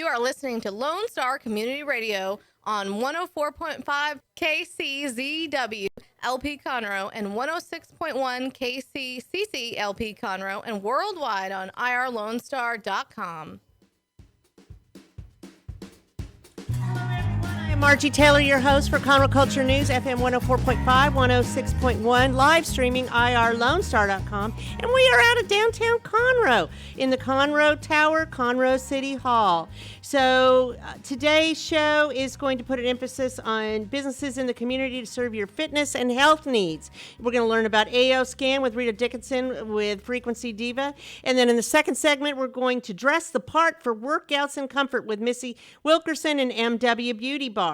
You are listening to Lone Star Community Radio on 104.5 KCZW LP Conroe and 106.1 KCCC LP Conroe and worldwide on irlonestar.com. I'm Margie Taylor, your host for Conroe Culture News, FM 104.5, 106.1, live streaming irlonestar.com, and we are out of downtown Conroe in the Conroe Tower, Conroe City Hall. So today's show is going to put an emphasis on businesses in the community to serve your fitness and health needs. We're going to learn about AO Scan with Rita Dickinson with Frequency Diva, and then in the second segment, we're going to dress the part for workouts and comfort with Missy Wilkerson and MW Beauty Bar.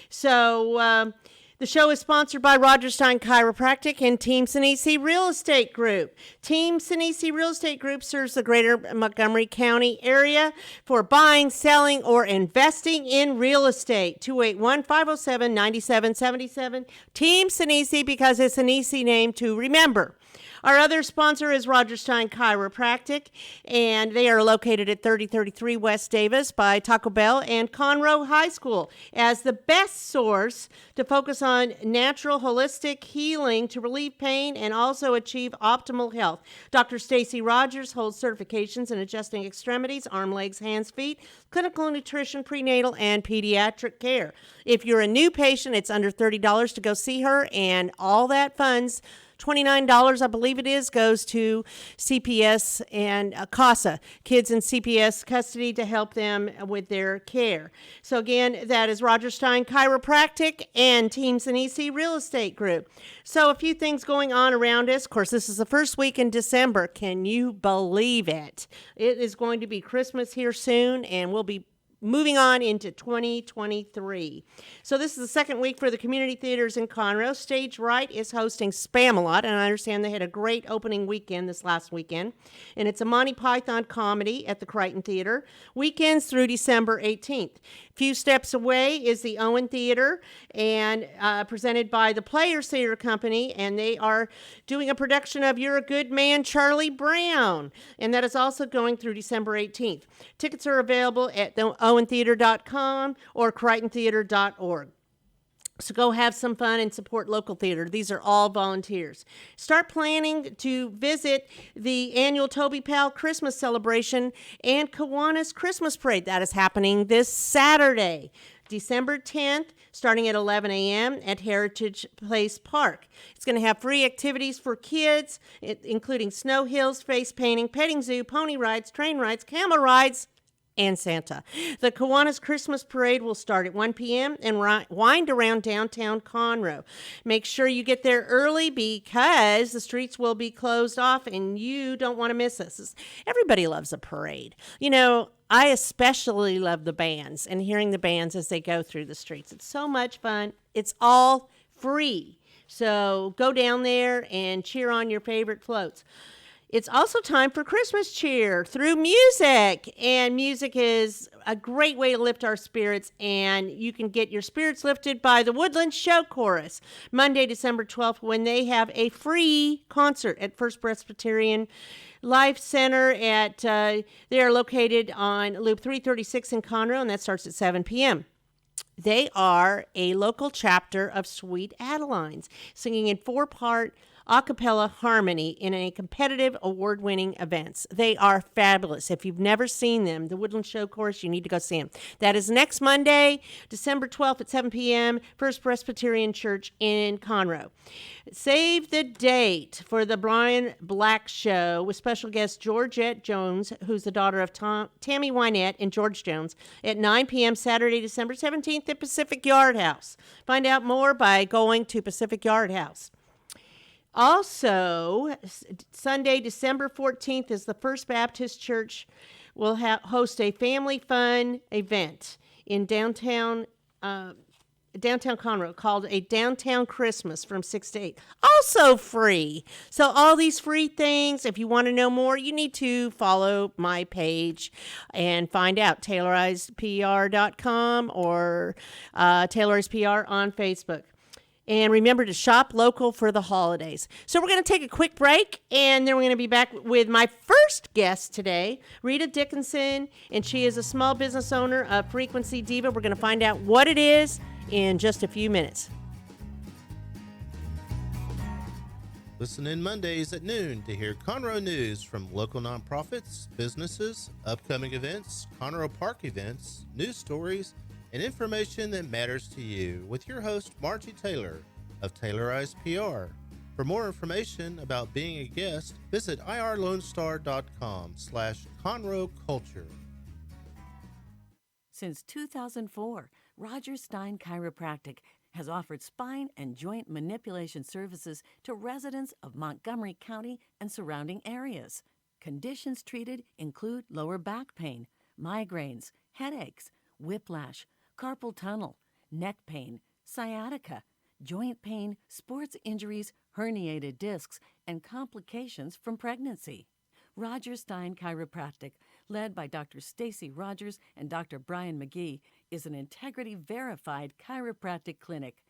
So the show is sponsored by Roger Stein Chiropractic and Team Sinisi Real Estate Group. Team Sinisi Real Estate Group serves the greater Montgomery County area for buying, selling, or investing in real estate. 281-507-9777. Team Sinisi, because it's an easy name to remember. Our other sponsor is Roger Stein Chiropractic, and they are located at 3033 West Davis by Taco Bell and Conroe High School as the best source to focus on natural holistic healing to relieve pain and also achieve optimal health. Dr. Stacy Rogers holds certifications in adjusting extremities, arm, legs, hands, feet, clinical nutrition, prenatal, and pediatric care. If you're a new patient, it's under $30 to go see her, and all that funds, $29, I believe it is, goes to CPS and CASA, kids in CPS custody, to help them with their care. So again, that is Roger Stein Chiropractic and Team Sinisi Real Estate Group. So a few things going on around us. Of course, this is the first week in December. Can you believe it? It is going to be Christmas here soon, and we'll be moving on into 2023. So this is the second week for the community theaters in Conroe. Stage Right is hosting Spam-A-Lot, and I understand they had a great opening weekend this last weekend. And it's a Monty Python comedy at the Crichton Theater, weekends through December 18th. A few steps away is the Owen Theater, and presented by the Players Theater Company, and they are doing a production of You're a Good Man, Charlie Brown, and that is also going through December 18th. Tickets are available at owentheater.com or crichtontheater.org. So go have some fun and support local theater. These are all volunteers. Start planning to visit the annual Toby Powell Christmas celebration and Kiwanis Christmas Parade. That is happening this Saturday, December 10th, starting at 11 a.m. at Heritage Place Park. It's going to have free activities for kids, including snow hills, face painting, petting zoo, pony rides, train rides, camel rides, and Santa. The Kiwanis Christmas Parade will start at 1 p.m. and wind around downtown Conroe. Make sure you get there early because the streets will be closed off and you don't want to miss this. Everybody loves a parade. You know, I especially love the bands and hearing the bands as they go through the streets. It's so much fun. It's all free. So go down there and cheer on your favorite floats. It's also time for Christmas cheer through music, and music is a great way to lift our spirits, and you can get your spirits lifted by the Woodland Show Chorus Monday, December 12th, when they have a free concert at First Presbyterian Life Center. They are located on Loop 336 in Conroe, and that starts at 7 p.m. They are a local chapter of Sweet Adelines, singing in four-part a cappella harmony in a competitive award-winning events. They are fabulous. If you've never seen them, the Woodland Show Chorus, you need to go see them. That is next Monday, December 12th at 7 p.m., First Presbyterian Church in Conroe. Save the date for the Brian Black Show with special guest Georgette Jones, who's the daughter of Tammy Wynette and George Jones, at 9 p.m. Saturday, December 17th at Pacific Yard House. Find out more by going to Pacific Yard House. Also, Sunday, December 14th is the First Baptist Church will host a family fun event in downtown Conroe called a Downtown Christmas from 6 to 8. Also free. So all these free things, if you want to know more, you need to follow my page and find out. TaylorizedPR.com or TaylorizedPR on Facebook. And remember to shop local for the holidays. So we're going to take a quick break, and then we're going to be back with my first guest today, Rita Dickinson, and she is a small business owner of Frequency Diva. We're going to find out what it is in just a few minutes. Listen in Mondays at noon to hear Conroe news from local nonprofits, businesses, upcoming events, Conroe Park events, news stories, and information that matters to you with your host, Margie Taylor of Taylorized PR. For more information about being a guest, visit irlonestar.com/Conroe Culture. Since 2004, Roger Stein Chiropractic has offered spine and joint manipulation services to residents of Montgomery County and surrounding areas. Conditions treated include lower back pain, migraines, headaches, whiplash, carpal tunnel, neck pain, sciatica, joint pain, sports injuries, herniated discs, and complications from pregnancy. Roger Stein Chiropractic, led by Dr. Stacy Rogers and Dr. Brian McGee, is an integrity-verified chiropractic clinic.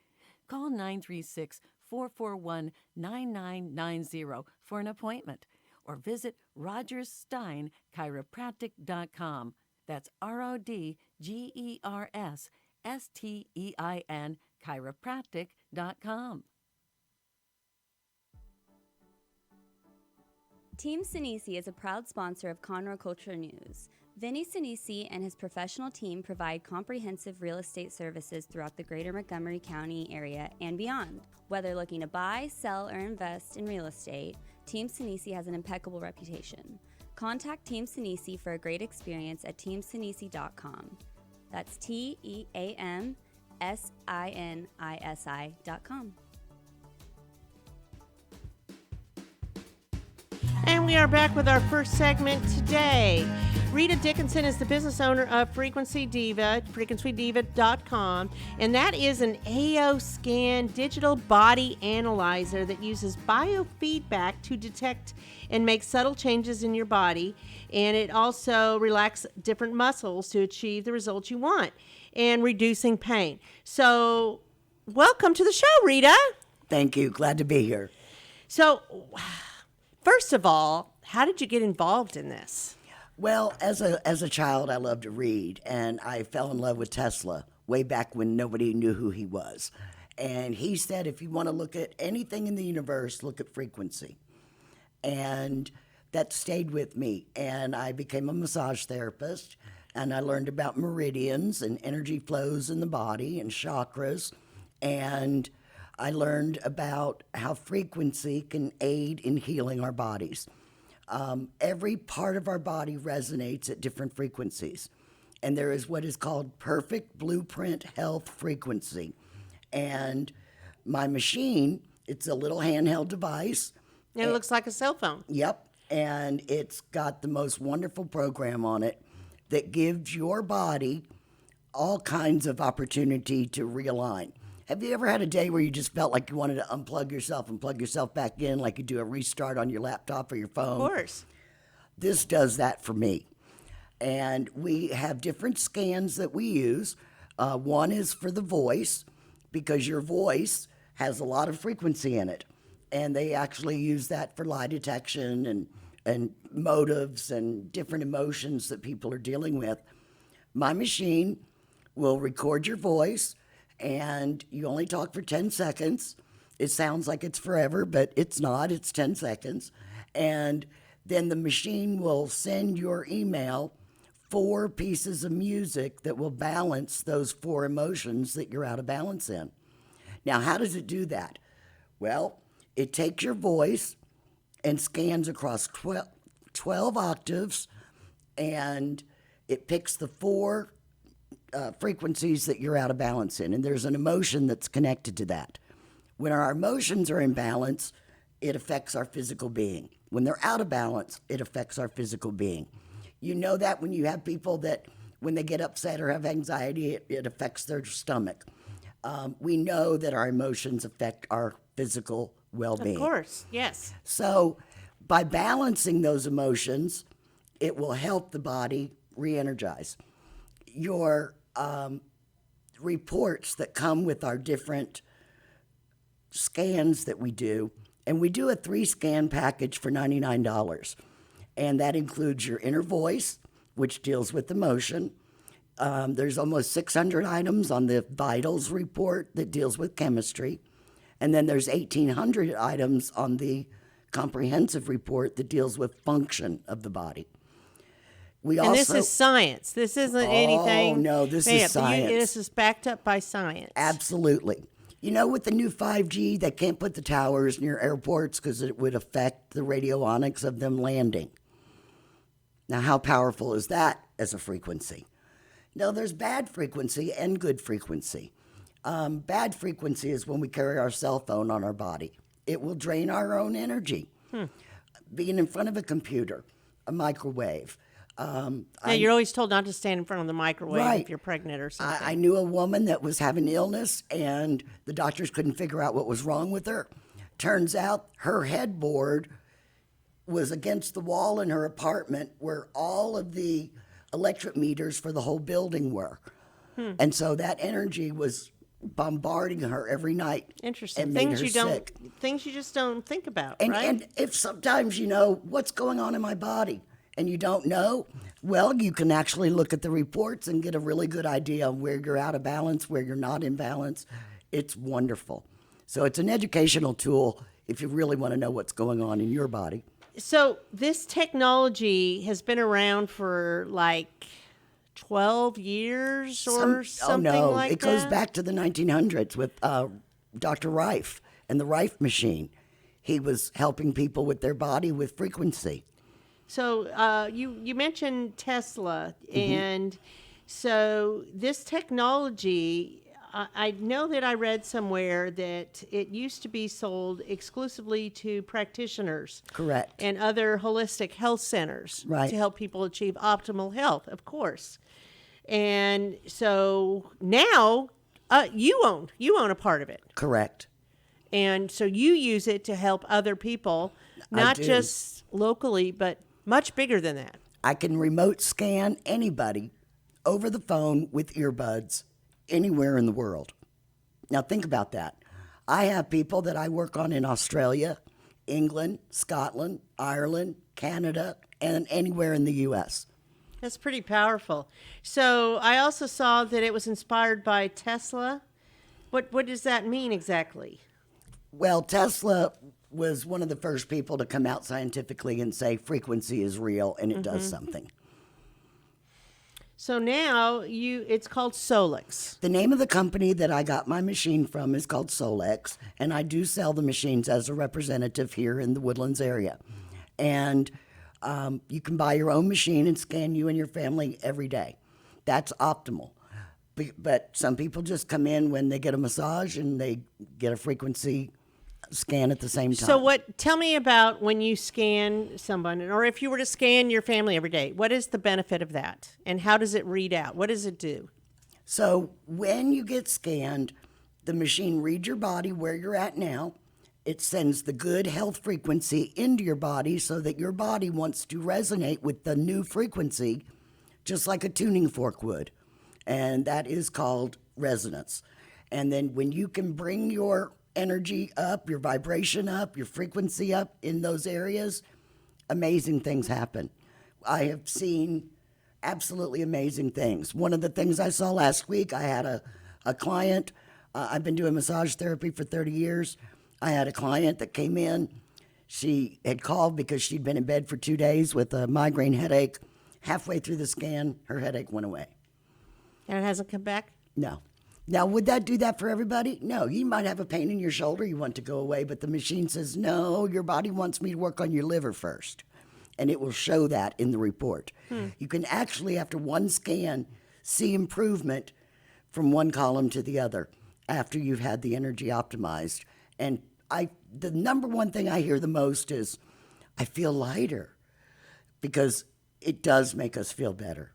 Call 936-441-9990 for an appointment or visit rogerssteinchiropractic.com. That's RODGERSSTEIN chiropractic.com. Team Sinisi is a proud sponsor of Conroe Culture News. Vinny Sinisi and his professional team provide comprehensive real estate services throughout the greater Montgomery County area and beyond. Whether looking to buy, sell, or invest in real estate, Team Sinisi has an impeccable reputation. Contact Team Sinisi for a great experience at teamsinisi.com. That's TEAMSINISI.com. And we are back with our first segment today. Rita Dickinson is the business owner of Frequency Diva, frequencydiva.com, and that is an AO Scan digital body analyzer that uses biofeedback to detect and make subtle changes in your body, and it also relaxes different muscles to achieve the results you want and reducing pain. So, welcome to the show, Rita. Thank you. Glad to be here. So, first of all, how did you get involved in this? Well, as a child, I loved to read, and I fell in love with Tesla way back when nobody knew who he was. And he said, if you want to look at anything in the universe, look at frequency. And that stayed with me. And I became a massage therapist, and I learned about meridians and energy flows in the body and chakras. And I learned about how frequency can aid in healing our bodies. Every part of our body resonates at different frequencies. And there is what is called perfect blueprint health frequency. And my machine, it's a little handheld device. And it looks like a cell phone. Yep. And it's got the most wonderful program on it that gives your body all kinds of opportunity to realign. Have you ever had a day where you just felt like you wanted to unplug yourself and plug yourself back in, like you do a restart on your laptop or your phone? Of course. This does that for me. And we have different scans that we use. One is for the voice, because your voice has a lot of frequency in it. And they actually use that for lie detection and motives and different emotions that people are dealing with. My machine will record your voice, and you only talk for 10 seconds. It sounds like it's forever, but it's not. It's 10 seconds. And then the machine will send your email 4 pieces of music that will balance those 4 emotions that you're out of balance in. Now, how does it do that? Well, it takes your voice and scans across 12 octaves, and it picks the 4 frequencies that you're out of balance in, and there's an emotion that's connected to that. When our emotions are in balance, it affects our physical being. When they're out of balance, it affects our physical being. You know that when you have people that, when they get upset or have anxiety, it affects their stomach. We know that our emotions affect our physical well-being. Of course, yes. So by balancing those emotions, it will help the body re-energize. Your reports that come with our different scans that we do, and we do a 3-scan package for $99. And that includes your inner voice, which deals with emotion. There's almost 600 items on the vitals report that deals with chemistry. And then there's 1,800 items on the comprehensive report that deals with function of the body. And this is science. This isn't anything. Oh, no, this is science. This is backed up by science. Absolutely. You know, with the new 5G, they can't put the towers near airports because it would affect the radionics of them landing. Now, how powerful is that as a frequency? No, there's bad frequency and good frequency. Bad frequency is when we carry our cell phone on our body. It will drain our own energy. Being in front of a computer, a microwave. You're always told not to stand in front of the microwave Right. if you're pregnant or something. I knew a woman that was having illness, and the doctors couldn't figure out what was wrong with her. Turns out her headboard was against the wall in her apartment where all of the electric meters for the whole building were. And so that energy was bombarding her every night. Interesting. And made her sick. Things you just don't think about, And, right? and if sometimes you know what's going on in my body and you don't know, well, you can actually look at the reports and get a really good idea of where you're out of balance, where you're not in balance. It's wonderful. So it's an educational tool if you really want to know what's going on in your body. So this technology has been around for like 12 years or something like it that? goes back to the 1900s with Dr. Rife and the Rife machine. He was helping people with their body with frequency. So you mentioned Tesla, and so this technology, I know that I read somewhere that it used to be sold exclusively to practitioners. Correct. And other holistic health centers Right. to help people achieve optimal health, of course. And so now you own a part of it. Correct. And so you use it to help other people, not do. just locally, but much bigger than that. I can remote scan anybody over the phone with earbuds anywhere in the world. Now think about that. I have people that I work on in Australia, England, Scotland, Ireland, Canada, and anywhere in the U.S. That's pretty powerful. So I also saw that it was inspired by Tesla. What does that mean exactly? Well, Tesla was one of the first people to come out scientifically and say frequency is real and it does something. So now it's called Solix. The name of the company that I got my machine from is called Solex, and I do sell the machines as a representative here in the Woodlands area. And you can buy your own machine and scan you and your family every day. That's optimal. But some people just come in when they get a massage and they get a frequency scan at the same time. So tell me about when you scan someone, or if you were to scan your family every day, what is the benefit of that? And how does it read out? What does it do? So when you get scanned, the machine reads your body where you're at now. It sends the good health frequency into your body so that your body wants to resonate with the new frequency, just like a tuning fork would. And that is called resonance. And then when you can bring your energy up, your vibration up, your frequency up in those areas, amazing things happen. I have seen absolutely amazing things. One of the things I saw last week, I had a client. I've been doing massage therapy for 30 years. I had a client that came in. She had called because she'd been in bed for 2 days with a migraine headache. Halfway through the scan, her headache went away. And it hasn't come back? No. Now, would that do that for everybody? No. You might have a pain in your shoulder, you want to go away, but the machine says, no, your body wants me to work on your liver first. And it will show that in the report. You can actually, after one scan, see improvement from one column to the other after you've had the energy optimized. And the number one thing I hear the most is, I feel lighter, because it does make us feel better.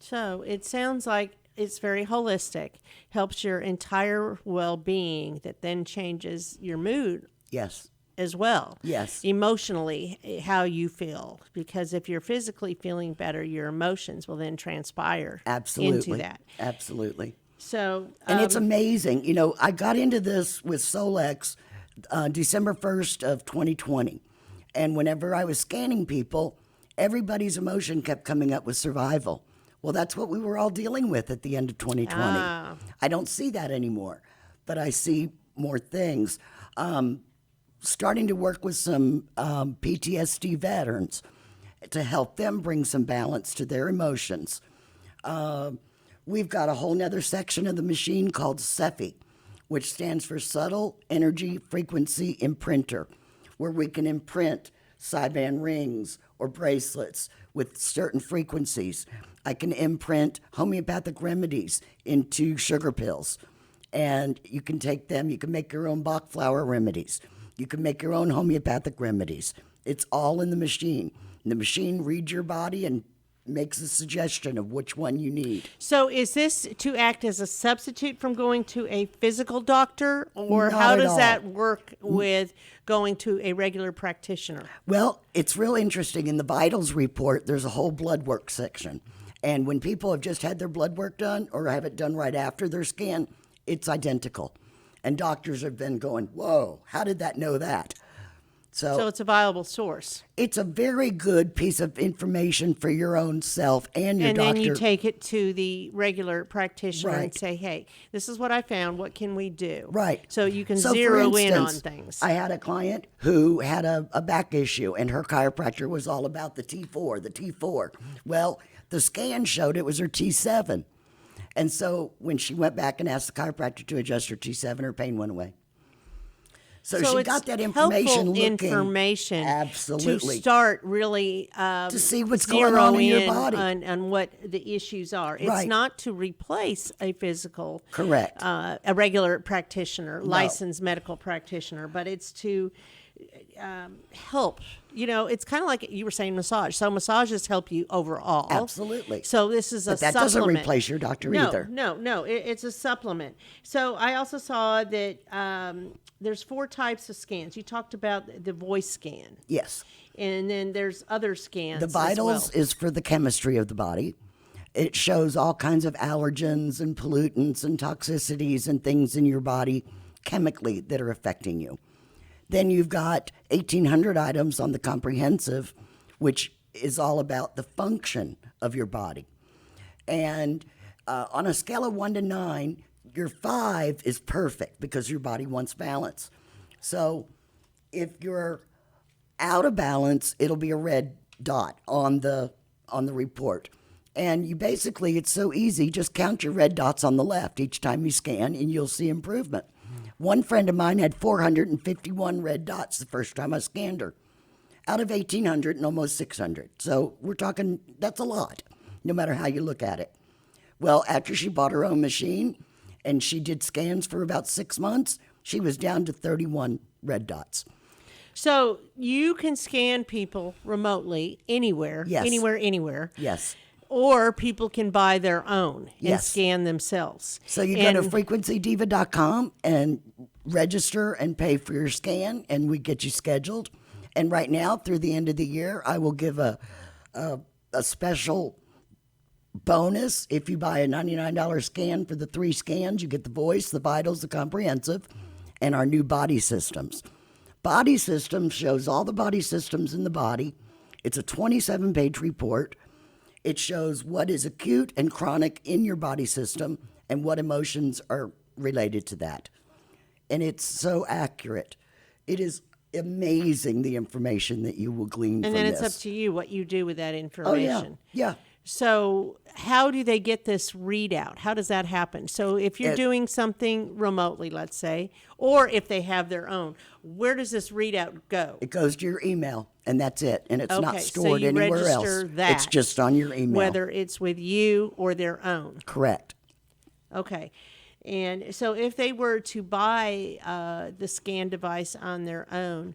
So it sounds like it's very holistic, helps your entire well-being, that then changes your mood Yes. as well. Yes. Emotionally, how you feel. Because if you're physically feeling better, your emotions will then transpire Absolutely. into that. Absolutely. So, And it's amazing. You know, I got into this with Solex December 1st of 2020. And whenever I was scanning people, everybody's emotion kept coming up with survival. Well, that's what we were all dealing with at the end of 2020. I don't see that anymore, but I see more things. Starting to work with some PTSD veterans to help them bring some balance to their emotions. We've got a whole nother section of the machine called SEFI, which stands for Subtle Energy Frequency Imprinter, where we can imprint sideband rings or bracelets with certain frequencies. I can imprint homeopathic remedies into sugar pills, and you can take them, you can make your own Bach flower remedies. You can make your own homeopathic remedies. It's all in the machine. And the machine reads your body and makes a suggestion of which one you need. So is this to act as a substitute from going to a physical doctor, or Not how at does all. that work with going to a regular practitioner? Well, it's real interesting. In the vitals report, there's a whole blood work section. And when people have just had their blood work done or have it done right after their scan, it's identical. And doctors have been going, whoa, how did that know that? So it's a viable source. It's a very good piece of information for your own self and your And doctor. then you take it to the regular practitioner and Right. say, hey, this is what I found. What can we do? Right. So you can So, for zero in on instance, things. I had a client who had a back issue, and her chiropractor was all about the T4, the T4. Well, the scan showed it was her T7. And so when she went back and asked the chiropractor to adjust her T7, her pain went away. So she it's got that helpful information looking. information Absolutely. to start really To see what's going on in your body. on what the issues are. It's Right. not to replace a physical, Correct. a regular practitioner, licensed medical practitioner, but it's to help. You know, it's kind of like you were saying massage. So massages help you overall. Absolutely. So this is a But that supplement. doesn't replace your doctor either. No. It's a supplement. So I also saw that there's 4 types of scans. You talked about the voice scan, Yes. and then there's other scans. The vitals is for the chemistry of the body. It shows all kinds of allergens and pollutants and toxicities and things in your body chemically that are affecting you. Then you've got 1,800 items on the comprehensive, which is all about the function of your body. And on a scale of 1 to 9, your 5 is perfect because your body wants balance. So if you're out of balance, it'll be a red dot on the report. And you basically, it's so easy, just count your red dots on the left each time you scan and you'll see improvement. One friend of mine had 451 red dots the first time I scanned her, out of 1,800 and almost 600. So we're talking, that's a lot, no matter how you look at it. Well, after she bought her own machine and she did scans for about 6 months, she was down to 31 red dots. So you can scan people remotely anywhere, Yes. anywhere. Yes. Or people can buy their own and Yes. scan themselves. So you go to frequencydiva.com and register and pay for your scan, and we get you scheduled. And right now, through the end of the year, I will give a special bonus. If you buy a $99 scan for the 3 scans, you get the voice, the vitals, the comprehensive, and our new body systems. Body systems shows all the body systems in the body. It's a 27-page report. It shows what is acute and chronic in your body system and what emotions are related to that. And it's so accurate. It is amazing the information that you will glean And from then this. it's up to you what you do with that Oh, information. yeah. So how do they get this readout? How does that happen? So if you're doing something remotely, let's say, or if they have their own, where does this readout go? It goes to your email, and that's it. And it's Okay, not so stored you anywhere else. register that, It's just on your email. Whether it's with you or their own. Correct. Okay. And so if they were to buy the scan device on their own,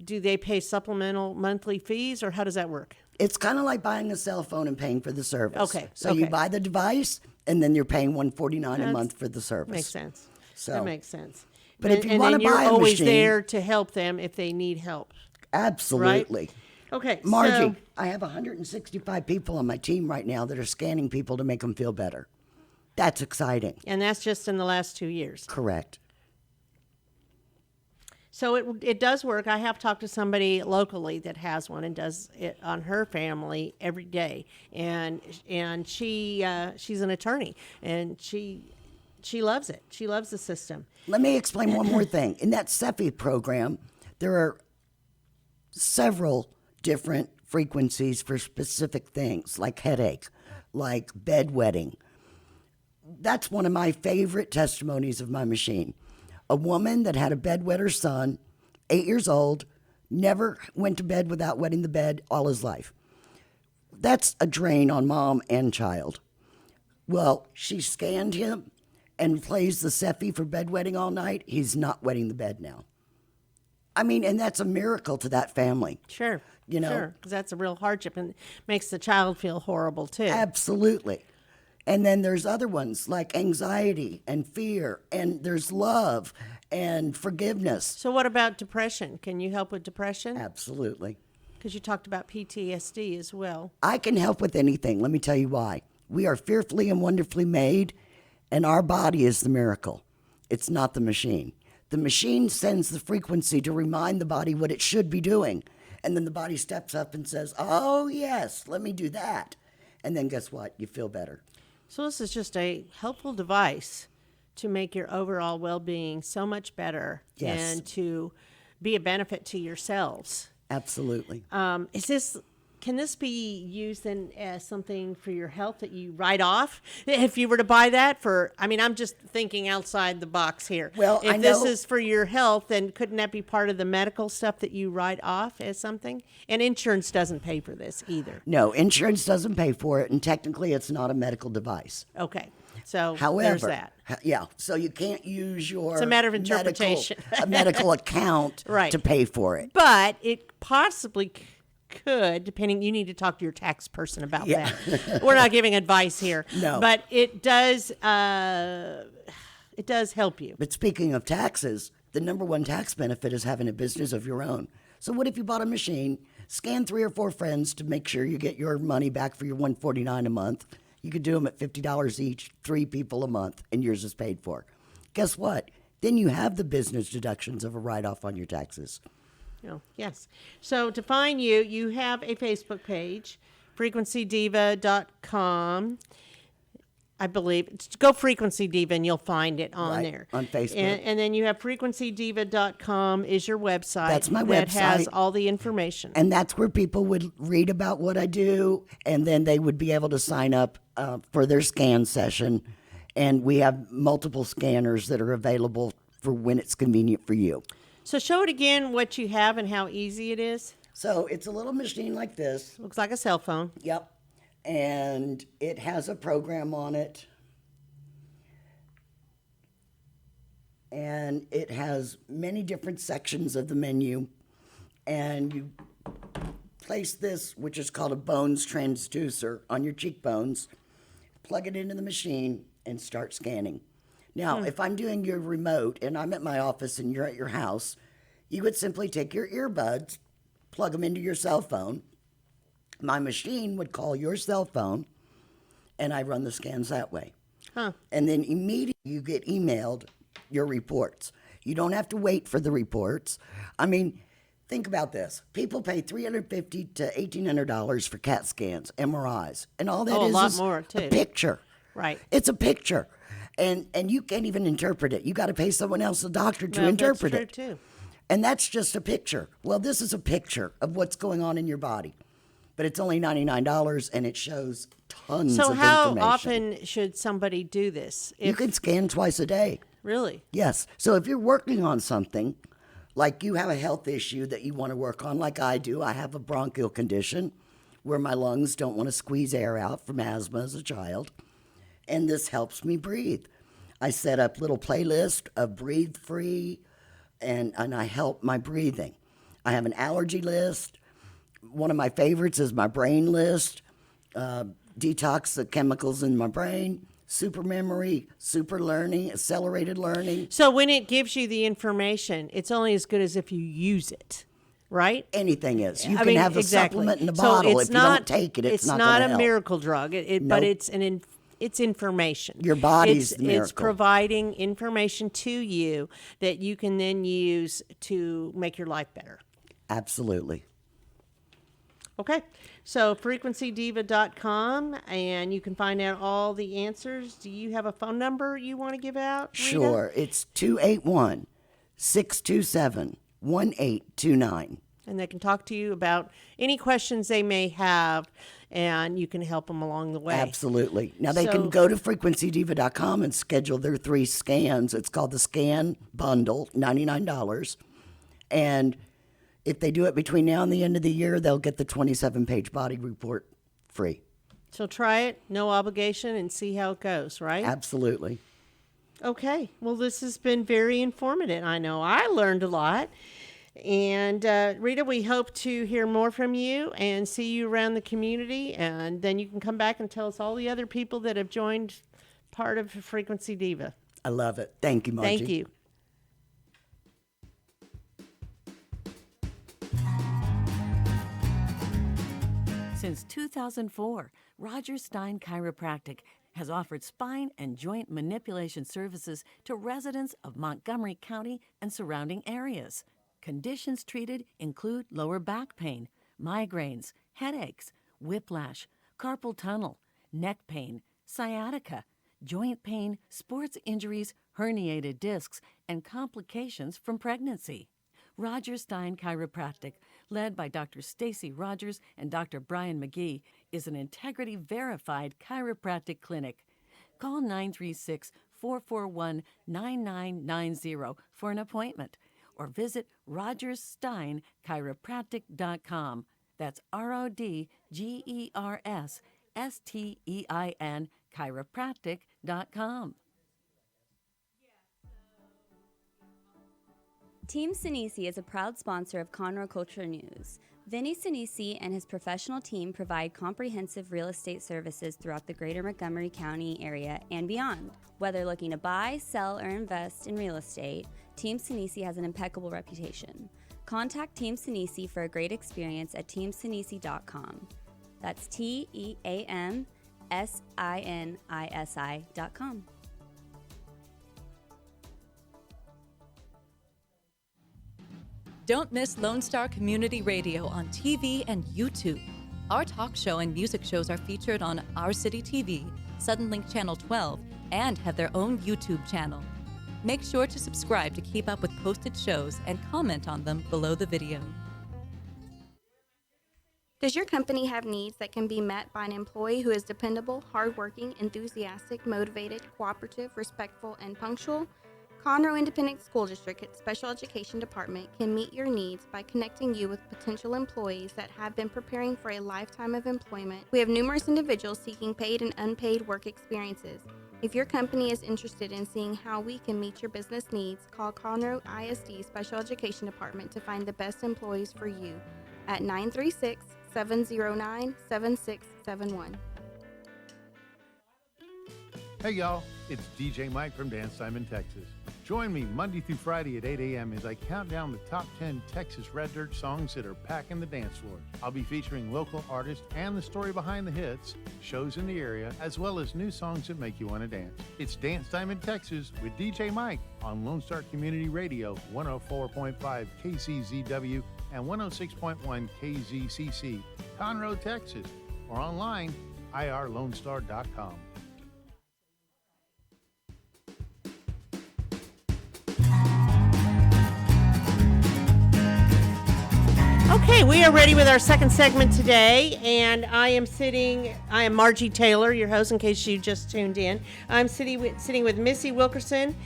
do they pay supplemental monthly fees, or how does that work? It's kind of like buying a cell phone and paying for the service. Okay, So you okay. buy the device, and then you're paying $149 a month for the service. Makes sense. So- That makes sense. But if you and wanna then you're buy a always machine- there to help them if they need help. Absolutely. Okay, Margie, so I have 165 people on my team right now that are scanning people to make them feel better. That's exciting. And that's just in the last 2 years. Correct. So it does work. I have talked to somebody locally that has one and does it on her family every day, and she's an attorney, and she loves it. She loves the system. Let me explain one more thing. In that Cephi program, there are several different frequencies for specific things, like headache, like bedwetting. That's one of my favorite testimonies of my machine. A woman that had a bedwetter son, 8 years old, never went to bed without wetting the bed all his life. That's a drain on mom and child. Well, she scanned him and plays the Cephi for bedwetting all night. He's not wetting the bed now. I mean, and that's a miracle to that family. Sure. You know? Sure, because that's a real hardship and makes the child feel horrible, too. Absolutely. And then there's other ones like anxiety and fear, and there's love and forgiveness. So what about depression? Can you help with depression? Absolutely. Because you talked about PTSD as well. I can help with anything. Let me tell you why. We are fearfully and wonderfully made, and our body is the miracle. It's not the machine. The machine sends the frequency to remind the body what it should be doing. And then the body steps up and says, oh, yes, let me do that. And then guess what? You feel better. So this is just a helpful device to make your overall well-being so much better. Yes. And to be a benefit to yourselves. Absolutely. Can this be used then as something for your health that you write off? If you were to buy that I'm just thinking outside the box here. Well, if I know, this is for your health, then couldn't that be part of the medical stuff that you write off as something? And insurance doesn't pay for this either. No, insurance doesn't pay for it, and technically it's not a medical device. Okay. So However, there's that. Yeah, so you can't use your It's a matter of interpretation. a medical account Right. to pay for it. But it possibly could, depending, you need to talk to your tax person about Yeah. that. We're not giving advice here. No. But it does help you. But speaking of taxes, the number one tax benefit is having a business of your own. So what if you bought a machine, scan 3 or 4 friends to make sure you get your money back for your $149 a month? You could do them at $50 each, 3 people a month, and yours is paid for. Guess what? Then you have the business deductions of a write-off on your taxes. Oh, yes. So to find you, you have a Facebook page, frequencydiva.com. I believe. Go Frequency Diva and you'll find it on Right, there. on Facebook. And then you have frequencydiva.com is your website. That's my that website. has all the information. And that's where people would read about what I do, and then they would be able to sign up for their scan session. And we have multiple scanners that are available for when it's convenient for you. So show it again what you have and how easy it is. So it's a little machine like this. Looks like a cell phone. Yep. And it has a program on it. And it has many different sections of the menu. And you place this, which is called a bones transducer, on your cheekbones, plug it into the machine, and start scanning. Now, if I'm doing your remote and I'm at my office and you're at your house, you would simply take your earbuds, plug them into your cell phone. My machine would call your cell phone, and I run the scans that way. Huh. And then immediately you get emailed your reports. You don't have to wait for the reports. I mean, think about this. People pay $350 to $1,800 for CAT scans, MRIs, and all that Oh, a is lot is more, a too. picture. Right. It's a picture. And you can't even interpret it. You got to pay someone else, a doctor, to Well, interpret that's it. true, too. And that's just a picture. Well, this is a picture of what's going on in your body. But it's only $99, and it shows tons So of how information. often should somebody do this? You can scan twice a day. Really? Yes. So if you're working on something, like you have a health issue that you want to work on, like I do, I have a bronchial condition where my lungs don't want to squeeze air out from asthma as a child. And this helps me breathe. I set up little playlist of breathe free, and I help my breathing. I have an allergy list. One of my favorites is my brain list. Detox the chemicals in my brain. Super memory, super learning, accelerated learning. So when it gives you the information, it's only as good as if you use it, right? Anything is. You I can mean, have a exactly. supplement in the So bottle. it's If you not, don't take it, it's not not gonna a help. miracle drug, but Nope. it's an it's information. Your body's the miracle. It's providing information to you that you can then use to make your life better. Absolutely. Okay, so frequencydiva.com, and you can find out all the answers. Do you have a phone number you want to give out, Rita? Sure. It's 281-627-1829. And they can talk to you about any questions they may have, and you can help them along the way. Absolutely. Now, they can go to frequencydiva.com and schedule their 3 scans. It's called the Scan Bundle, $99. And if they do it between now and the end of the year, they'll get the 27-page body report free. So try it, no obligation, and see how it goes, right? Absolutely. Okay. Well, this has been very informative. I know I learned a lot. And Rita, we hope to hear more from you and see you around the community. And then you can come back and tell us all the other people that have joined part of Frequency Diva. I love it. Thank you, Margie. Thank you. Since 2004, Roger Stein Chiropractic has offered spine and joint manipulation services to residents of Montgomery County and surrounding areas. Conditions treated include lower back pain, migraines, headaches, whiplash, carpal tunnel, neck pain, sciatica, joint pain, sports injuries, herniated discs, and complications from pregnancy. Roger Stein Chiropractic, led by Dr. Stacy Rogers and Dr. Brian McGee, is an integrity-verified chiropractic clinic. Call 936-441-9990 for an appointment, or visit rogerssteinchiropractic.com. That's RODGERSSTEIN chiropractic.com. Team Sinisi is a proud sponsor of Conroe Culture News. Vinny Sinisi and his professional team provide comprehensive real estate services throughout the greater Montgomery County area and beyond. Whether looking to buy, sell, or invest in real estate, Team Sinisi has an impeccable reputation. Contact Team Sinisi for a great experience at teamsinisi.com. That's TEAMSINISI.com. Don't miss Lone Star Community Radio on TV and YouTube. Our talk show and music shows are featured on Our City TV, Suddenlink Channel 12, and have their own YouTube channel. Make sure to subscribe to keep up with posted shows and comment on them below the video. Does your company have needs that can be met by an employee who is dependable, hardworking, enthusiastic, motivated, cooperative, respectful, and punctual? Conroe Independent School District Special Education Department can meet your needs by connecting you with potential employees that have been preparing for a lifetime of employment. We have numerous individuals seeking paid and unpaid work experiences. If your company is interested in seeing how we can meet your business needs, call Conroe ISD Special Education Department to find the best employees for you at 936-709-7671. Hey y'all, it's DJ Mike from Dance Time in Texas. Join me Monday through Friday at 8 a.m. as I count down the top 10 Texas Red Dirt songs that are packing the dance floor. I'll be featuring local artists and the story behind the hits, shows in the area, as well as new songs that make you want to dance. It's Dance Time in Texas with DJ Mike on Lone Star Community Radio, 104.5 KCZW and 106.1 KZCC, Conroe, Texas, or online, irlonestar.com. Okay, we are ready with our second segment today, and I am Margie Taylor, your host, in case you just tuned in. I'm sitting with Missy Wilkerson,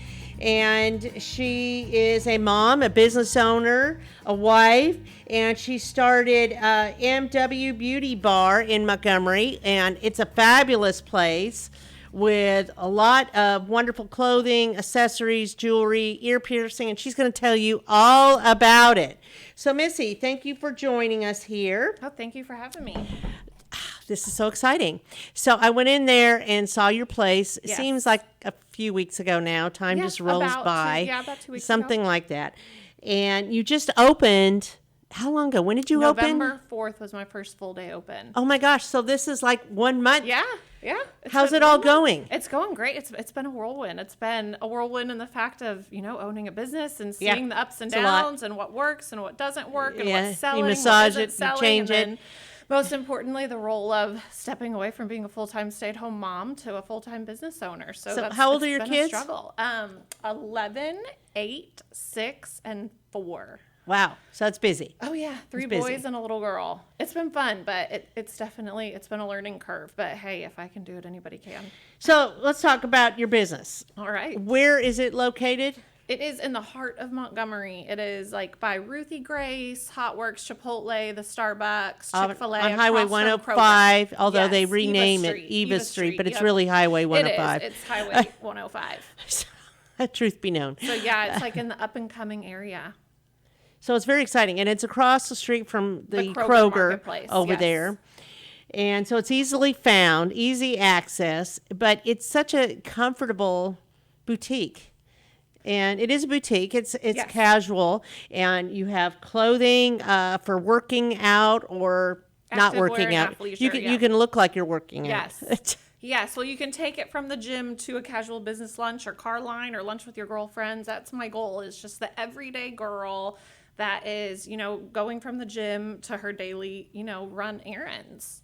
and she is a mom, a business owner, a wife, and she started MW Beauty Bar in Montgomery, and it's a fabulous place with a lot of wonderful clothing, accessories, jewelry, ear piercing, and she's going to tell you all about it. So, Missy, thank you for joining us here. Oh, thank you for having me. This is so exciting. So I went in there and saw your place. It Yes. seems like a few weeks ago now. Time just rolls by. About 2 weeks Something ago. like that. And you just opened, how long ago? When did you open? November 4th was my first full day open. Oh my gosh. So this is like 1 month. Yeah, Yeah. How's it all going? It's going great. It's been a whirlwind. It's been a whirlwind in the fact of, owning a business and seeing the ups and downs and what works and what doesn't work and what's selling, you massage what it, isn't you selling, change and it. then most importantly, the role of stepping away from being a full-time stay-at-home mom to a full-time business owner. So how old are your been kids? A struggle. 11, 8, 6, and 4. Wow. So it's busy. Oh yeah, 3 boys and a little girl. It's been fun, but it's been a learning curve. But hey, if I can do it, anybody can. So let's talk about your business. All right. Where is it located? It is in the heart of Montgomery. It is like by Ruthie Grace, Hot Works, Chipotle, the Starbucks, Chick-fil-A. On Highway 105, although they rename it Eva Street, but it's really Highway 105. It is. It's Highway 105. Truth be known. So yeah, it's like in the up and coming area. So it's very exciting. And it's across the street from the Kroger Kroger over there. And so it's easily found, easy access, but it's such a comfortable boutique. And it is a boutique. It's casual, and you have clothing for working out or not working out. You can look like you're working out. Yes. Well, you can take it from the gym to a casual business lunch or car line or lunch with your girlfriends. That's my goal. Is just the everyday girl that is, going from the gym to her daily, run errands.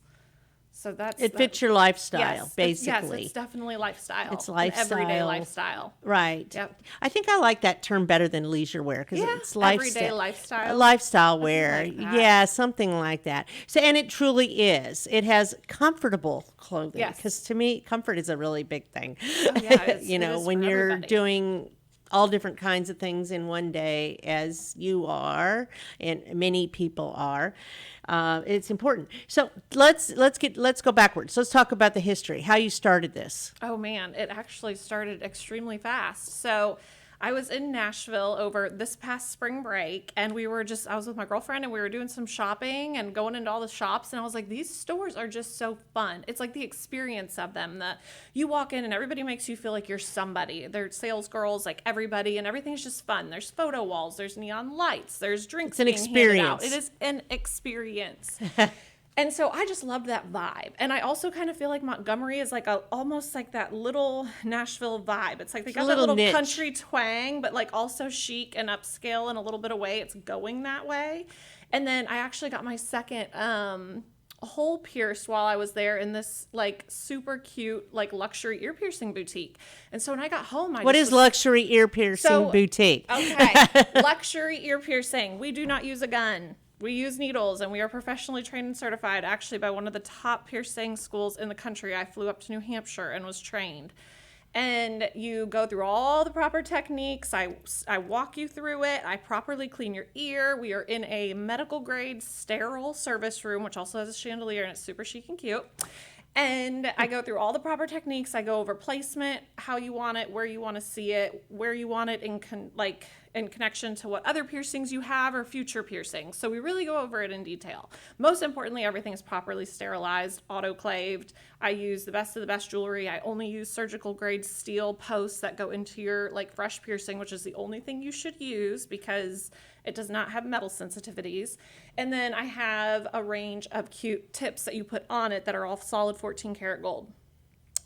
So it fits your lifestyle, basically. It's definitely lifestyle. It's lifestyle. Everyday lifestyle. Right. Yep. I think I like that term better than leisure wear because it's lifestyle. Everyday lifestyle. Lifestyle wear. Like that. Yeah, something like that. So, and it truly is. It has comfortable clothing because to me, comfort is a really big thing. Oh, yeah, it is when for you're everybody. doing all different kinds of things in one day, as you are, and many people are. It's important. So let's go backwards. Let's talk about the history. How you started this. Oh man, it actually started extremely fast. So I was in Nashville over this past spring break, and I was with my girlfriend, and we were doing some shopping and going into all the shops, and I was like, these stores are just so fun. It's like the experience of them that you walk in and everybody makes you feel like you're somebody. They're sales girls, like everybody, and everything's just fun. There's photo walls, there's neon lights, there's drinks. It's an experience. It is an experience. And so I just loved that vibe. And I also kind of feel like Montgomery is like almost like that little Nashville vibe. It's like they got that little niche. Country twang, but like also chic and upscale in a little bit of way. It's going that way. And then I actually got my second hole pierced while I was there in this like super cute like luxury ear piercing boutique. And so when I got home, What is luxury ear piercing boutique? Okay. Luxury ear piercing. We do not use a gun. We use needles, and we are professionally trained and certified actually by one of the top piercing schools in the country. I flew up to New Hampshire and was trained. And you go through all the proper techniques. I walk you through it. I properly clean your ear. We are in a medical grade sterile service room, which also has a chandelier, and it's super chic and cute. And I go through all the proper techniques. I go over placement, how you want it, where you want to see it, where you want it in connection to what other piercings you have or future piercings. So we really go over it in detail. Most importantly, everything is properly sterilized, autoclaved. I use the best of the best jewelry. I only use surgical grade steel posts that go into your like fresh piercing, which is the only thing you should use because it does not have metal sensitivities. And then I have a range of cute tips that you put on it that are all solid 14 karat gold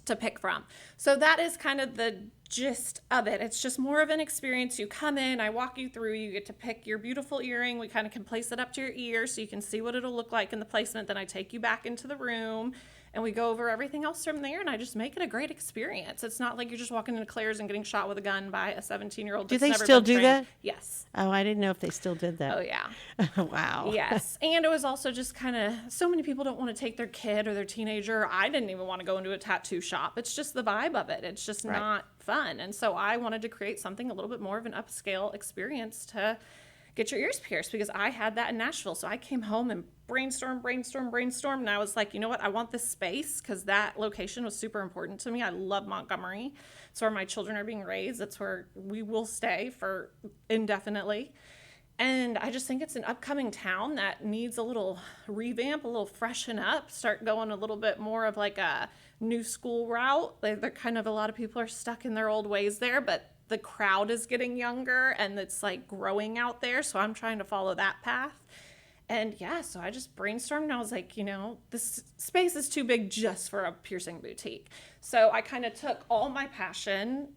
to pick from. So that is kind of the gist of it. It's just more of an experience. You come in, I walk you through, you get to pick your beautiful earring. We kind of can place it up to your ear so you can see what it'll look like in the placement. Then I take you back into the room and we go over everything else from there, and I just make it a great experience. It's not like you're just walking into Claire's and getting shot with a gun by a 17-year-old. Do they still do that? Yes. Oh, I didn't know if they still did that. Oh, yeah. Wow. Yes. And it was also just kind of, so many people don't want to take their kid or their teenager. I didn't even want to go into a tattoo shop. It's just the vibe of it. It's just not fun. And so I wanted to create something a little bit more of an upscale experience to get your ears pierced, because I had that in Nashville. So I came home and brainstormed. And I was like, you know what? I want this space because that location was super important to me. I love Montgomery. It's where my children are being raised. It's where we will stay for indefinitely. And I just think it's an upcoming town that needs a little revamp, a little freshen up, start going a little bit more of like a new school route. They're kind of, a lot of people are stuck in their old ways there, but the crowd is getting younger and it's like growing out there. So I'm trying to follow that path. And yeah, so I just brainstormed and I was like, this space is too big just for a piercing boutique. So I kind of took all my passion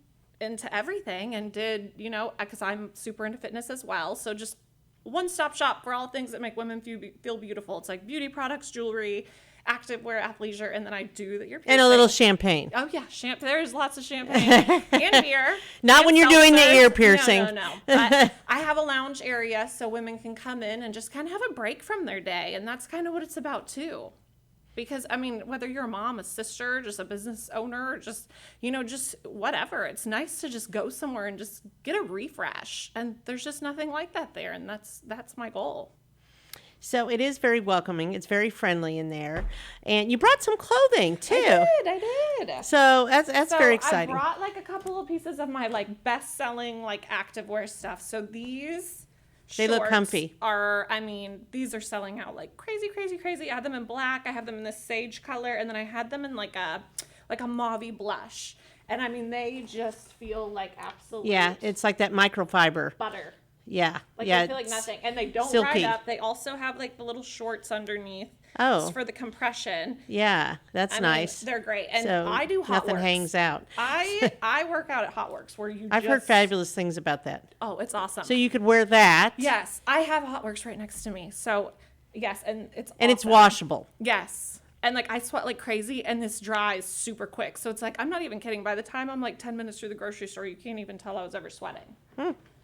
into everything and did, because I'm super into fitness as well. So just one-stop shop for all things that make women feel beautiful. It's like beauty products, jewelry, activewear, athleisure, and then I do your piercing. And a little champagne. Oh yeah, there's lots of champagne and beer. Not and when you're doing the seltzers. ear piercing. No. But I have a lounge area so women can come in and just kind of have a break from their day, and that's kind of what it's about too. Because whether you're a mom, a sister, just a business owner, just just whatever, it's nice to just go somewhere and just get a refresh. And there's just nothing like that there, and that's my goal. So it is very welcoming. It's very friendly in there. And you brought some clothing, too. I did. So that's very exciting. I brought a couple of pieces of my best-selling activewear stuff. So these they look shorts comfy. These are selling out like crazy. I had them in black. I have them in this sage color, and then I had them in like a mauve-y blush. And they just feel like absolute. Yeah, it's like that microfiber butter. Yeah. They feel like nothing. And they don't silky. ride up. They also have the little shorts underneath. Oh. Just for the compression. Yeah, that's nice. They're great. And so I do Hot nothing Works. hangs out. I work out at Hot Works where I've heard fabulous things about that. Oh, it's awesome. So you could wear that. Yes. I have Hot Works right next to me. So yes, and it's And it's washable. Yes. And I sweat like crazy, and this dries super quick. So it's I'm not even kidding. By the time I'm 10 minutes through the grocery store, you can't even tell I was ever sweating.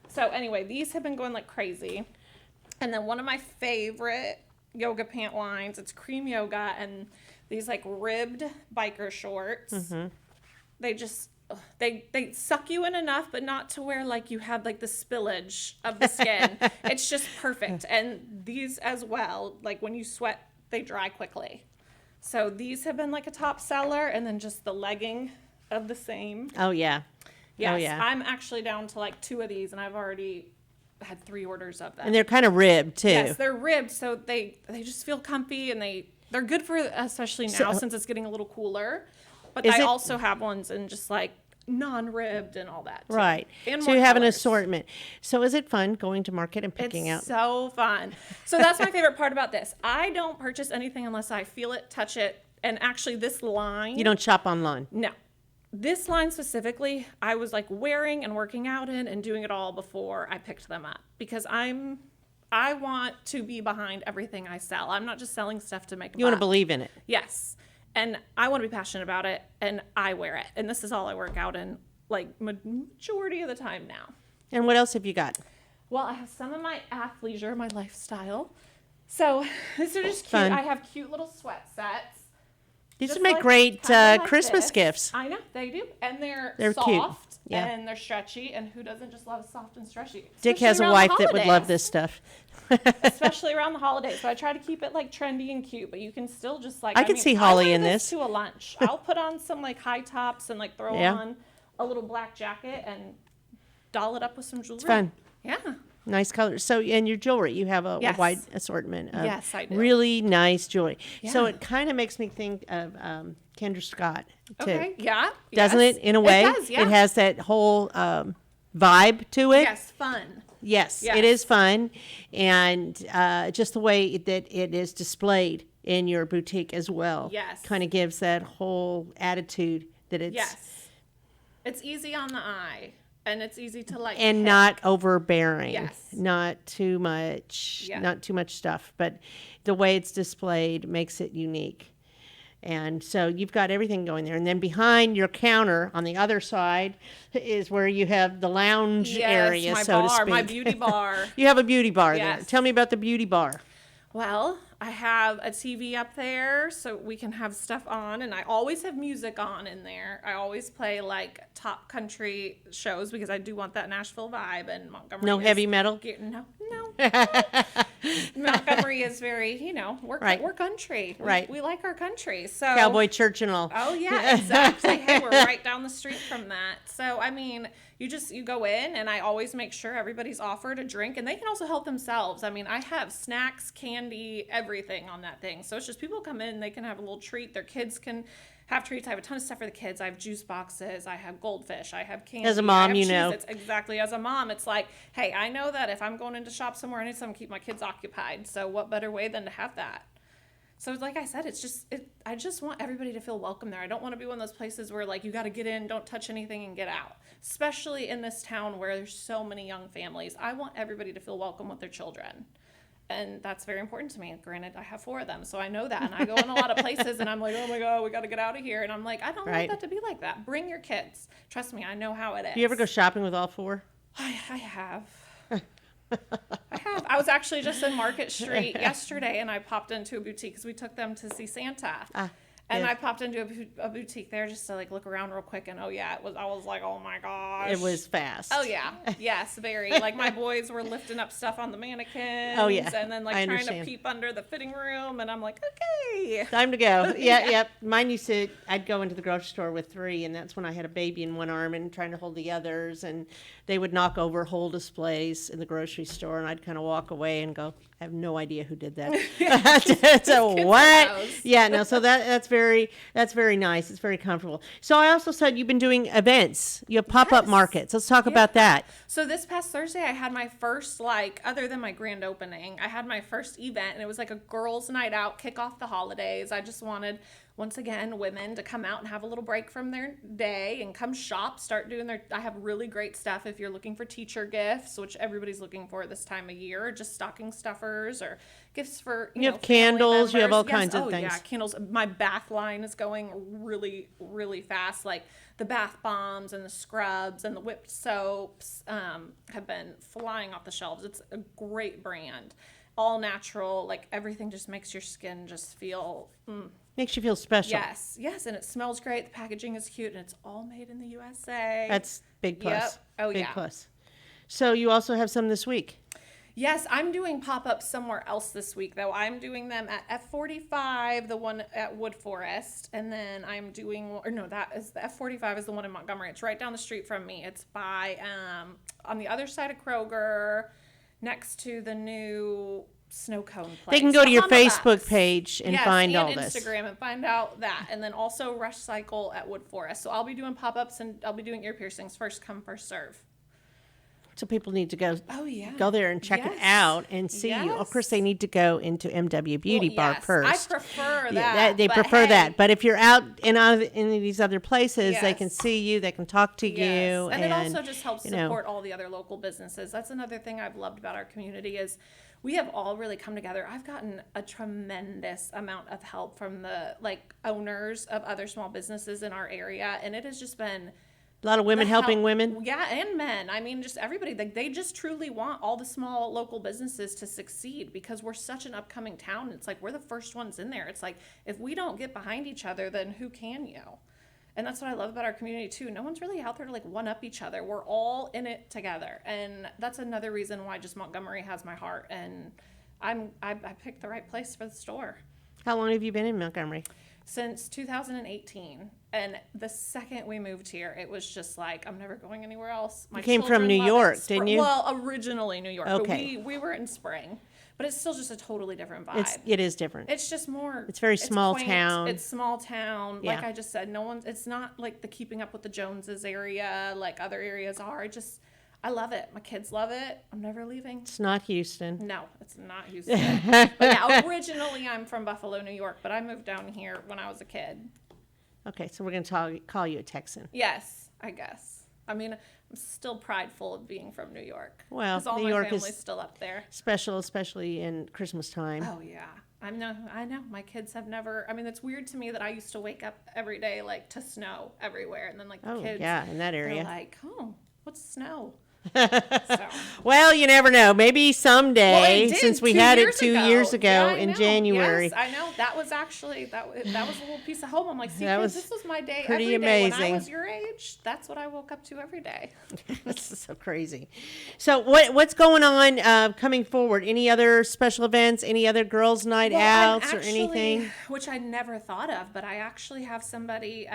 So anyway, these have been going like crazy. And then one of my favorite yoga pant lines, it's cream yoga, and these ribbed biker shorts. Mm-hmm. They just, they suck you in enough, but not to where you have the spillage of the skin. It's just perfect. And these as well, when you sweat, they dry quickly. So these have been a top seller, and then just the legging of the same. Oh, yeah. Yes, oh, yeah. I'm actually down to 2 of these, and I've already had 3 orders of them. And they're kind of ribbed, too. Yes, they're ribbed, so they just feel comfy, and they're good for, especially now since it's getting a little cooler. But I also have ones in just non-ribbed and all that, too. Right. And so more you have an colors. assortment. So is it fun going to market and picking out? It's so fun. So that's my favorite part about this. I don't purchase anything unless I feel it, touch it, and actually this line. You don't shop online? No. This line specifically, I was wearing and working out in and doing it all before I picked them up, because I want to be behind everything I sell. I'm not just selling stuff to make a You want to buck. believe in it. Yes. And I want to be passionate about it, and I wear it. And this is all I work out in majority of the time now. And what else have you got? Well, I have some of my athleisure, my lifestyle. So these are just cute. Fun. I have cute little sweat sets. These Just would make great kinda like Christmas this. gifts. I know, they do. And they're They're soft. cute. Yeah. And they're stretchy. And who doesn't just love soft and stretchy? Dick Especially has a around wife the that would love holidays. this stuff. Especially around the holidays. So I try to keep it trendy and cute, but you can still just I could see Holly I wear in this. to a lunch. I'll put on some high tops and throw Yeah. on a little black jacket and doll it up with some jewelry. It's fun. Yeah. Nice colors. So, and your jewelry, you have a Yes. wide assortment of Yes, I do. really nice jewelry. So Yeah. it kind of makes me think of Kendra Scott, too. Okay. Yeah. Doesn't yes. it, in a way? It does, yeah. It has that whole vibe to it. Yes, fun. Yes, Yes. it is fun. And just the way that it is displayed in your boutique as well. Yes. Kind of gives that whole attitude that it's... Yes. It's easy on the eye, and it's easy to And pick. not overbearing. Yes. Not too much. Yeah. Not too much stuff. But the way it's displayed makes it unique. And so you've got everything going there. And then behind your counter on the other side is where you have the lounge Yes, area, my so to bar, speak. my beauty bar. You have a beauty bar there. Yes. Tell me about the beauty bar. Well, I have a TV up there so we can have stuff on, and I always have music on in there. I always play top country shows because I do want that Nashville vibe, and Montgomery. No is heavy metal? No. Montgomery is very, we're Right. country. Right. We like our country. So Cowboy church and all. Oh yeah, exactly. Hey, we're right down the street from that. So you go in, and I always make sure everybody's offered a drink, and they can also help themselves. I have snacks, candy, everything on that thing. So it's just people come in, they can have a little treat. Their kids can have treats. I have a ton of stuff for the kids. I have juice boxes. I have goldfish. I have candy. As a mom, I have you know. Cheez-Its. Exactly. As a mom, it's like, hey, I know that if I'm going into shop somewhere, I need something to keep my kids occupied. So what better way than to have that? So like I said, I just want everybody to feel welcome there. I don't want to be one of those places where like you got to get in, don't touch anything and get out. Especially in this town where there's so many young families. I want everybody to feel welcome with their children. And that's very important to me. Granted, I have 4 of them, so I know that. And I go in a lot of places and I'm like, oh my God, we got to get out of here. And I'm like, I don't want that to be like that. Bring your kids. Trust me, I know how it is. Do you ever go shopping with all 4? I have. I was actually just in Market Street yesterday, and I popped into a boutique because we took them to see Santa. And I popped into a boutique there just to like look around real quick, and I was like, oh my gosh. It was fast. Oh yeah. Yes, very. Like my boys were lifting up stuff on the mannequins. Oh yeah. And then like trying to peep under the fitting room, and I'm like, okay. Time to go. Yeah, yep. Mine I'd go into the grocery store with 3, and that's when I had a baby in one arm and trying to hold the others, and they would knock over whole displays in the grocery store, and I'd kind of walk away and go, I have no idea who did that. So what? Yeah, no, so that's very nice. It's very comfortable. So I also said you've been doing events. You have pop-up markets. Let's talk about that. So this past Thursday, I had my first, like, other than my grand opening, I had my first event, and it was like a girls' night out, kick off the holidays. I just wanted, once again, women to come out and have a little break from their day and come shop, start doing I have really great stuff if you're looking for teacher gifts, which everybody's looking for this time of year, just stocking stuffers or gifts for, you know, have candles, members. you have all kinds of things. Yeah, candles. My bath line is going really, really fast. Like the bath bombs and the scrubs and the whipped soaps have been flying off the shelves. It's a great brand. All natural, like everything just makes your skin just feel... Makes you feel special. Yes, and it smells great. The packaging is cute, and it's all made in the USA. That's big plus. Yep. Oh, big yeah. plus. So you also have some this week. Yes, I'm doing pop-ups somewhere else this week, though. I'm doing them at F45, the one at Wood Forest, and then I'm doing, the F45 is the one in Montgomery. It's right down the street from me. It's by, on the other side of Kroger, next to the new snow cone place. They can go to your Facebook page and find all this. Instagram and find out that. And then also Rush Cycle at Wood Forest. So I'll be doing pop-ups and I'll be doing ear piercings. First come, first serve. So people need to go go there and check it out and see you. Of course, they need to go into MW Beauty Bar first. I prefer that. They prefer that. But if you're out in these other places, they can see you, they can talk to you. And it also just helps support all the other local businesses. That's another thing I've loved about our community is we have all really come together. I've gotten a tremendous amount of help from the owners of other small businesses in our area. And it has just been... A lot of women helping women. Yeah, and men. I mean, just everybody. They just truly want all the small local businesses to succeed because we're such an upcoming town. It's like we're the first ones in there. It's like if we don't get behind each other, then who can you? And that's what I love about our community too. No one's really out there to one up each other. We're all in it together. And that's another reason why just Montgomery has my heart. And I picked the right place for the store. How long have you been in Montgomery? Since 2018. And the second we moved here, it was just like, I'm never going anywhere else. You came from New York, didn't you? Well, originally New York. Okay. But we were in Spring. But it's still just a totally different vibe. It is different. It's just more... It's very small quaint, town. It's small town. Yeah. Like I just said, it's not like the Keeping Up with the Joneses area like other areas are. I love it. My kids love it. I'm never leaving. It's not Houston. No, it's not Houston. But yeah, originally I'm from Buffalo, New York, but I moved down here when I was a kid. Okay, so we're going to call you a Texan. Yes, I guess. I mean, I'm still prideful of being from New York. Well, all New my York family's is still up there. Special, especially in Christmas time. Oh, yeah. I know. My kids have never... I mean, it's weird to me that I used to wake up every day, to snow everywhere. And then, the kids... yeah, in that area. They're like, oh, what's snow? Well, you never know. Maybe someday, since we had it 2 years ago in January. Yes, I know. That was actually that was a little piece of home. I'm like, see, kids, this was my day pretty every day. amazing. When I was your age, that's what I woke up to every day. This is so crazy. So what's going on coming forward? Any other special events? Any other girls' night outs or anything? Which I never thought of, but I actually have somebody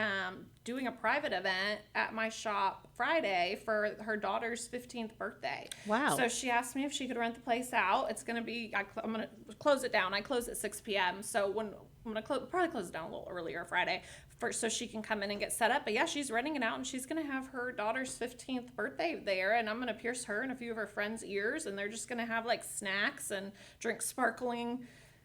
doing a private event at my shop Friday for her daughter's 15th birthday. Wow. So she asked me if she could rent the place out. It's going to be, I'm going to close it down. I close at 6 p.m. So I'm going to probably close it down a little earlier Friday. so she can come in and get set up. But yeah, she's renting it out, and she's going to have her daughter's 15th birthday there, and I'm going to pierce her and a few of her friends' ears, and they're just going to have like snacks and drink sparkling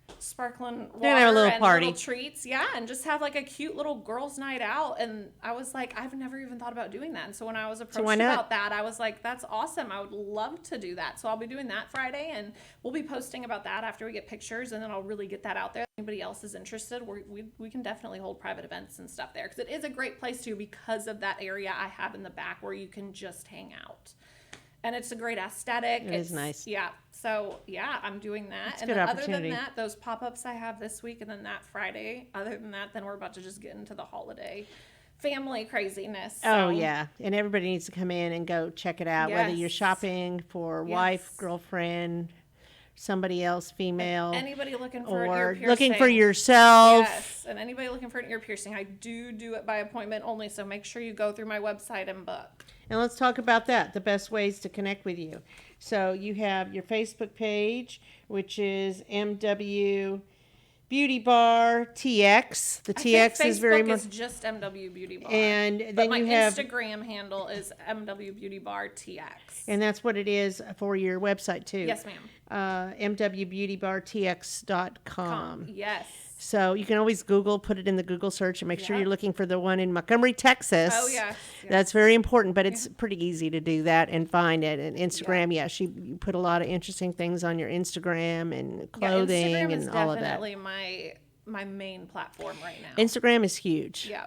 water have a little and party. little treats. Yeah, and just have like a cute little girls' night out. And I was like, I've never even thought about doing that. And so when I was approached about that, I was like, that's awesome. I would love to do that. So I'll be doing that Friday, and we'll be posting about that after we get pictures, and then I'll really get that out there. If anybody else is interested, we can definitely hold private events and stuff there, because it is a great place too, because of that area I have in the back where you can just hang out. And it's a great aesthetic. It's nice. Yeah. So, yeah, I'm doing that. It's and a good then opportunity. other than that, those pop-ups I have this week and then that Friday, other than that, then we're about to just get into the holiday family craziness. Oh, So, yeah. And everybody needs to come in and go check it out, whether you're Yes. shopping for wife, girlfriend, somebody else, female, Anybody looking for an ear or piercing. looking for yourself. Yes. And anybody looking for an ear piercing, I do it by appointment only. So make sure you go through my website and book. And let's talk about that, the best ways to connect with you. So you have your Facebook page, which is MW Beauty Bar TX. The TX is very Facebook much. is just MW Beauty Bar. And but then my you have, Instagram handle is MW Beauty Bar TX. and that's what it is for your website too. Yes, ma'am. MWBeautyBarTX.com. Yes. So you can always put it in the Google search and make sure you're looking for the one in Montgomery, Texas. Oh, yes. That's very important, but it's pretty easy to do that and find it. And Instagram, you put a lot of interesting things on your Instagram and clothing Instagram and is all of that. definitely my main platform right now. Instagram is huge. Yeah.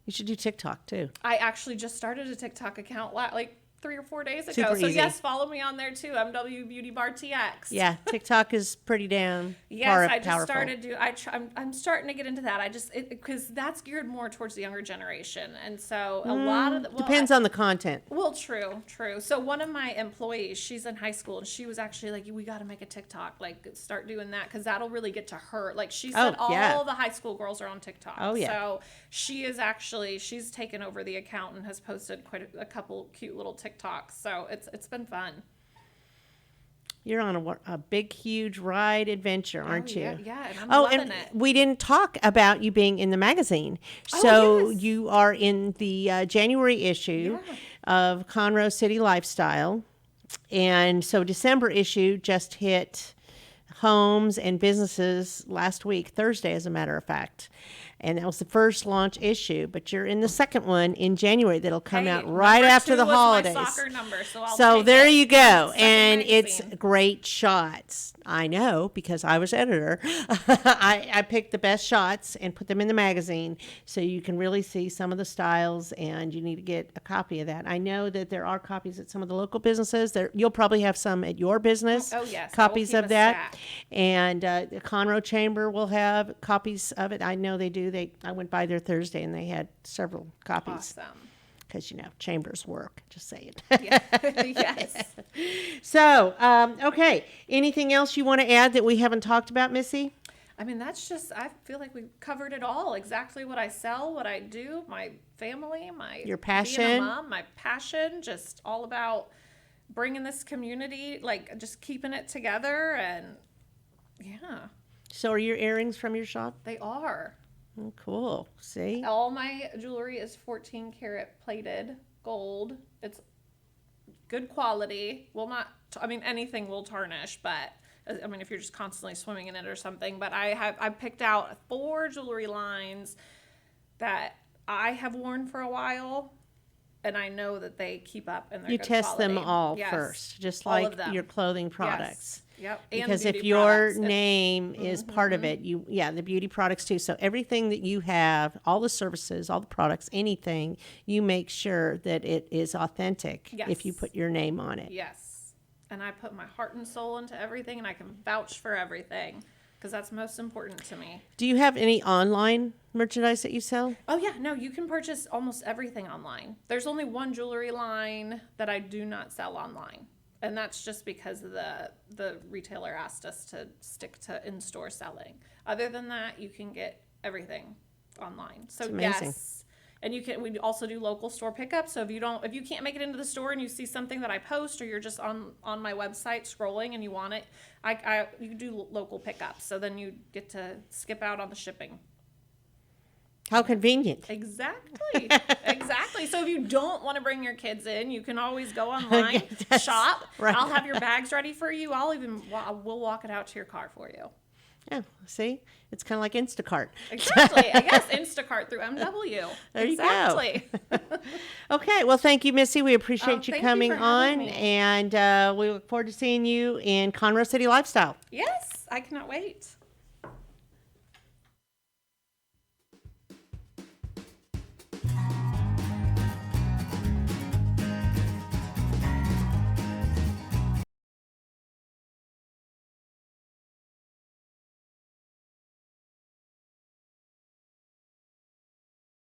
You should do TikTok too. I actually just started a TikTok account like 3 or 4 days ago. Super So easy. yes, follow me on there too. MW Beauty Bar TX. Yeah, TikTok is pretty damn Yes, I just powerful. started I'm starting to get into that. Because that's geared more towards the younger generation, and so a lot of Depends on the content. Well, true. So one of my employees, she's in high school, and she was actually like, "We got to make a TikTok, like start doing that, because that'll really get to her." Like she said, all the high school girls are on TikTok. Oh, yeah. So she's taken over the account and has posted quite a couple cute little TikToks. So it's been fun. You're on a big, huge ride adventure, aren't you? Yeah, and I'm loving and it. we didn't talk about you being in the magazine. Oh, So yes. you are in the January issue of Conroe City Lifestyle. And so December issue just hit homes and businesses last week, Thursday, as a matter of fact. And that was the first launch issue, but you're in the second one in January that'll come Hey, out right number after 2 the was my holidays. soccer number, so I'll So take there it. you go. Second And it's magazine. great shots. I know because I was editor. I picked the best shots and put them in the magazine so you can really see some of the styles, and you need to get a copy of that. I know that there are copies at some of the local businesses. You'll probably have some at your business. Oh, yes. I will Copies keep of a that. stack. And the Conroe Chamber will have copies of it. I know they do. I went by there Thursday and they had several copies. Awesome. Because, chambers work. Just say it. Yeah. Yes. So, okay. Anything else you want to add that we haven't talked about, Missy? I mean, I feel like we've covered it all. Exactly what I sell, what I do, my family, Your being passion. a mom, my passion, just all about bringing this community, like just keeping it together. And yeah, So are your earrings from your shop? they are. Oh, cool. See? All my jewelry is 14 karat plated gold. It's good quality. Anything will tarnish, but if you're just constantly swimming in it or something. But I picked out 4 jewelry lines that I have worn for a while, and I know that they keep up and they're You good test them quality. all Yes. first, just All of like them. your clothing products. Yes. Yep. And Because if beauty your products. name is part of it, the beauty products too. So everything that you have, all the services, all the products, anything, you make sure that it is authentic if you Yes. put your name on it. Yes. And I put my heart and soul into everything, and I can vouch for everything because that's most important to me. Do you have any online merchandise that you sell? Oh, yeah. No, you can purchase almost everything online. There's only one jewelry line that I do not sell online. And that's just because the retailer asked us to stick to in-store selling. Other than that, you can get everything online. So It's amazing. yes. And we also do local store pickup. So if you can't make it into the store and you see something that I post, or you're just on my website scrolling and you want it, you do local pickup. So then you get to skip out on the shipping. How convenient. Exactly. Exactly. So if you don't want to bring your kids in, you can always go online, shop. right. I'll have your bags ready for you. We'll walk it out to your car for you. Yeah, see? It's kind of like Instacart. Exactly. I guess Instacart through MW. There you go. Exactly. Okay, well, thank you, Missy. We appreciate you thank you coming for having on, me. and we look forward to seeing you in Conroe City Lifestyle. Yes, I cannot wait.